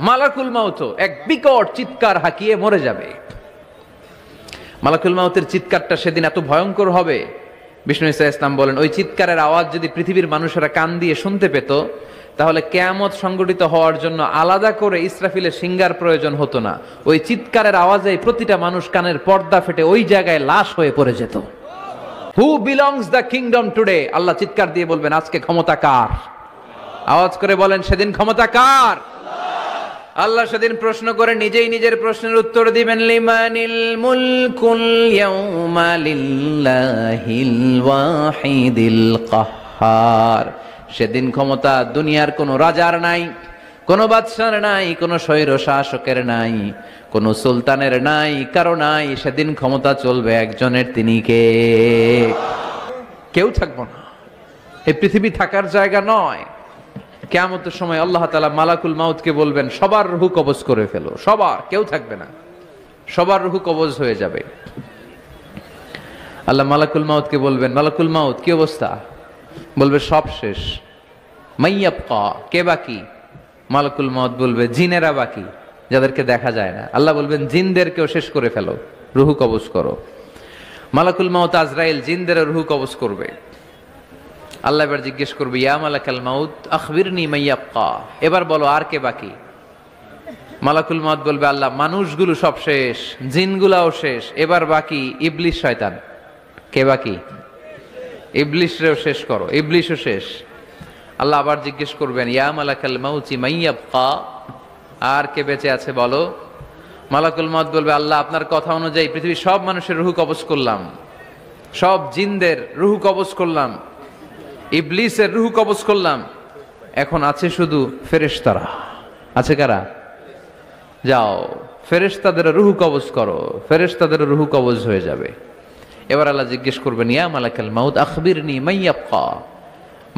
মালাকুল মাউত এক বিকট চিৎকার হাঁকিয়ে মরে যাবে। মালাকুল মাউতের চিৎকারটা সেদিন এত ভয়ঙ্কর হবে, বিষ্ণু ঈসা ইসলাম বলেন ওই চিৎকারের আওয়াজ যদি পৃথিবীর মানুষেরা কান দিয়ে শুনতে পেত, তাহলে কিয়ামত সংগঠিত হওয়ার জন্য আলাদা করে ইসরাফিলের সিঙ্গার প্রয়োজন হতো না। ওই চিৎকারের আওয়াজে প্রতিটা মানুষ কানের পর্দা ফেটে ওই জায়গায় লাশ হয়ে পড়ে যেত। Who belongs the kingdom today? Allah চিৎকার দিয়ে বলবেন আজকে ক্ষমতা কার? আওয়াজ করে বলেন সেদিন ক্ষমতা কার? আল্লাহ সেদিন প্রশ্ন করে নিজেই নিজের প্রশ্নের উত্তর দিবেন, লিমানিল মুলকুল ইয়াউমা লিল্লাহিল ওয়াহিদিল কাহ্হার। সেদিন ক্ষমতা দুনিয়ার কোনো রাজার নাই, কোনো বাদশার নাই, কোনো স্বৈর শাসকের নাই, কোনো সুলতানের নাই, কারো নাই। সেদিন ক্ষমতা চলবে একজনের, তিনি কে? কেউ থাকবো না। এই পৃথিবী থাকার জায়গা নয়। কিয়ামতের সময় আল্লাহ তাআলা মালাকুল মাউতকে বলবেন সবার রূহ কবজ করে ফেলো, সবার, কেউ থাকবে না, সবার রূহ কবজ হয়ে যাবে। আল্লাহ মালাকুল মাউতকে বলবেন, মালাকুল মাউত কি অবস্থা? বলবে সব শেষ। মাইয়াবকা, কে বাকি? মালাকুল মাউত বলবে জিনেরা বাকি, যাদেরকে দেখা যায় না। আল্লাহ বলবেন জিনদেরকেও শেষ করে ফেলো, রূহ কবজ করো। মালাকুল মাউত আজরাইল জিনদের রূহ কবজ করবে। আল্লাহ এবার জিজ্ঞেস করবে, ইয়া মালাকাল মাউত আখবিরনি মাইয়াবকা, এবার বলো আর কে বাকি? মালাকুল মাউত বলবে আল্লাহ মানুষগুলো সব শেষ, জিনগুলাও শেষ, এবার বাকি ইবলিস শয়তান। কে বাকি? ইবলিসরেও শেষ করো, ইবলিসও শেষ। আল্লাহ আবার জিজ্ঞেস করবেন, ইয়া মালাকাল মাউতি মাইয়াবকা, আর কে বেঁচে আছে বলো? মালাকুল মাউত বলবে আল্লাহ আপনার কথা অনুযায়ী পৃথিবীর সব মানুষের রূহ কবজ করলাম, সব জিনদের রূহ কবজ করলাম, ইবলিসের রূহ কবজ করলাম, এখন আছে শুধু ফেরেশতারা। আছে কারা? যাও ফেরেশতাদের রূহ কবজ করো, ফেরেশতাদের রূহ কবজ হয়ে যাবে। এবার আল্লাহ জিজ্ঞেস করবেন, ইয়া মালাকাল মাউত আখবিরনি মাইয়াবকা।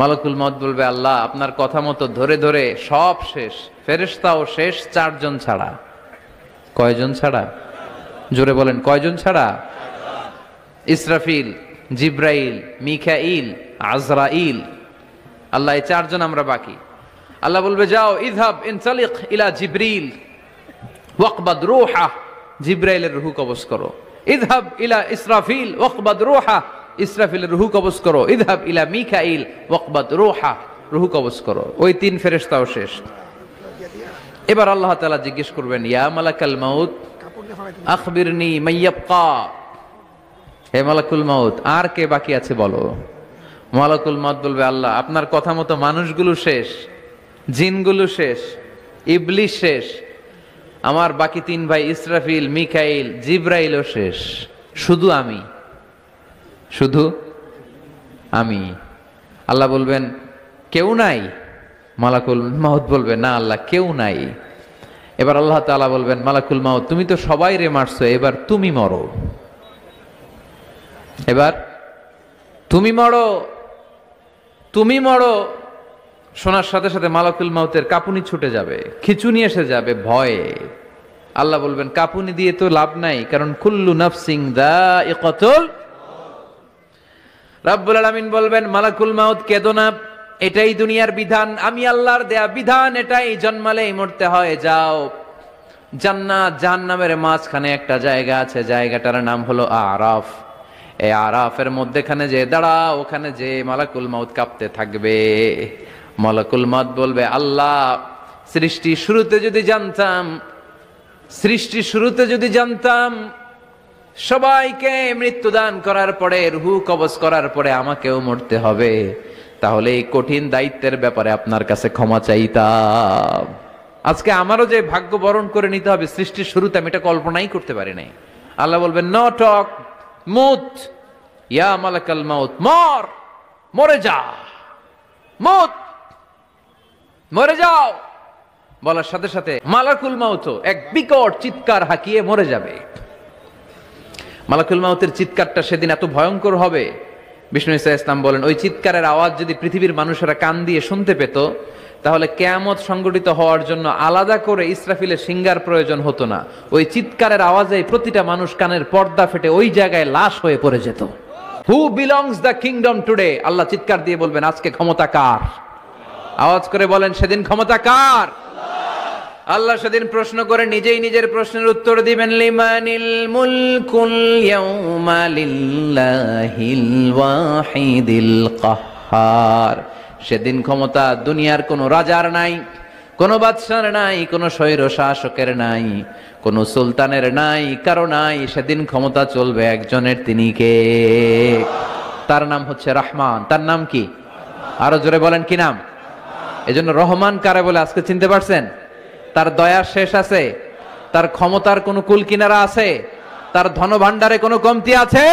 মালাকুল মাউত বলবে আল্লাহ আপনার কথা মতো ধরে ধরে সব শেষ, ফেরেশতাও শেষ, চারজন ছাড়া। কয়জন ছাড়া? জোরে বলেন কয়জন ছাড়া? ইসরাফিল, জিব্রাইল, মিকাইল, আজরাইল। আল্লাহ এই চারজন আমরা বাকি। আল্লাহ বলবে যাও ইযহাব ইনতালিক ইলা জিবরিল ওয়াকবাদ রূহা, জিব্রাইলের রূহ কবজ করো। ইযহাব ইলা ইসরাফিল ওয়াকবাদ রূহা, ইসরাফিলের রূহ কবজ করো। ইযহাব ইলা মিকাইল ওয়াকবাদ রূহা, রূহ কবজ করো। ওই তিন ফেরেশতাও শেষ। এবার আল্লাহ তাআলা জিজ্ঞেস করবেন, ইয়া মালাকাল মাউত আখবিরনি মাইয়াবকা, হে মালাকুল মাউত আর কে বাকি আছে বলো? মালাকুল মাউত বলবে আল্লাহ আপনার কথা মতো মানুষগুলো শেষ, জিনগুলো শেষ, ইবলিস শেষ, আমার বাকি তিন ভাই ইসরাফিল, মিকাইল, জিব্রাইলও শেষ, শুধু আমি, শুধু আমি। আল্লাহ বলবেন কেউ নাই? মালাকুল মাউত বলবে না আল্লাহ কেউ নাই। এবার আল্লাহ তাআলা বলবেন মালাকুল মাউত তুমি তো সবাই রে মারছো, এবার তুমি মরো, এবার তুমি মরো, তুমি মরো। শোনার সাথে সাথে মালাকুল মাউতের কাঁপুনি ছুটে যাবে, খিঁচুনি এসে যাবে ভয়ে। আল্লাহ বলবেন কাঁপুনি দিয়ে তো লাভ নাই, কারণ কুল্লু নাফসিন যায়িকাতুল। রাব্বুল আলামিন বলবেন মালাকুল মাউত কেঁদো না, এটাই দুনিয়ার বিধান, আমি আল্লাহর দেয়া বিধান, এটাই জন্মালেই মরতে হয়। যাও জান্নাত জাহান্নামের মাঝখানে একটা জায়গা আছে, জায়গাটার নাম হলো আরাফ। এই আরাফের মধ্যেখানে যে দাঁড়া, ওখানে যে মালাকুল মাউত কাঁপতে থাকবে। মালাকুল মাউত বলবে আল্লাহ সৃষ্টি শুরুতে যদি জানতাম, সৃষ্টি শুরুতে যদি জানতাম সবাইকে মৃত্যুদান করার পরে রূহ কবজ করার পরে আমাকেও মরতে হবে, তাহলে এই কঠিন দায়িত্বের ব্যাপারে আপনার কাছে ক্ষমা চাইতাম। আজকে আমারও যে ভাগ্য বরণ করে নিতে হবে সৃষ্টির শুরুতে, আমি এটা কল্পনাই করতে পারি নাই। আল্লাহ বলবেন নো টক, মুত, ইয়া মালাকাল মাউত মর, মরে যা, মুত, মরে যাও। বলার সাথে সাথে মালাকুল মাউত এক বিকট চিৎকার হাঁকিয়ে মরে যাবে। মালাকুল মাউতের চিৎকারটা সেদিন এত ভয়ঙ্কর হবে, বিষ্ণু ঈসা ইসলাম বলেন ওই চিৎকারের আওয়াজ যদি পৃথিবীর মানুষেরা কান দিয়ে শুনতে পেত, তাহলে কিয়ামত সংগঠিত হওয়ার জন্য আলাদা করে ইসরাফিলের সিঙ্গার প্রয়োজন হতো না। ওই চিৎকারের আওয়াজে প্রতিটা মানুষ কানের পর্দা ফেটে ওই জায়গায় লাশ হয়ে পড়ে যেত। Who belongs the kingdom today? Allah চিৎকার দিয়ে বলবেন আজকে ক্ষমতা কার? আওয়াজ করে বলেন সেদিন ক্ষমতা কার? আল্লাহ সেদিন প্রশ্ন করে নিজেই নিজের প্রশ্নের উত্তর দিবেন, লিমানিল মুলকুল ইয়াউমা লিল্লাহিল ওয়াহিদিল কাহ্হার। সেদিন ক্ষমতা দুনিয়ার কোনো রাজার নাই, কোনো বাদশার নাই, কোনো স্বৈর শাসকের নাই, কোনো সুলতানের নাই, কারো নাই। সেদিন ক্ষমতা চলবে একজনের, তিনি কে? তার নাম হচ্ছে রহমান। তার নাম কি? আরো জোরে বলেন, কি নাম? এজন্য রহমান কারে বলে আজকে চিনতে পারছেন? তার দয়ার শেষ আছে? তার ক্ষমতার কোনো কুল কিনারা আছে? তার ধন ভান্ডারে কোনো কমতি আছে?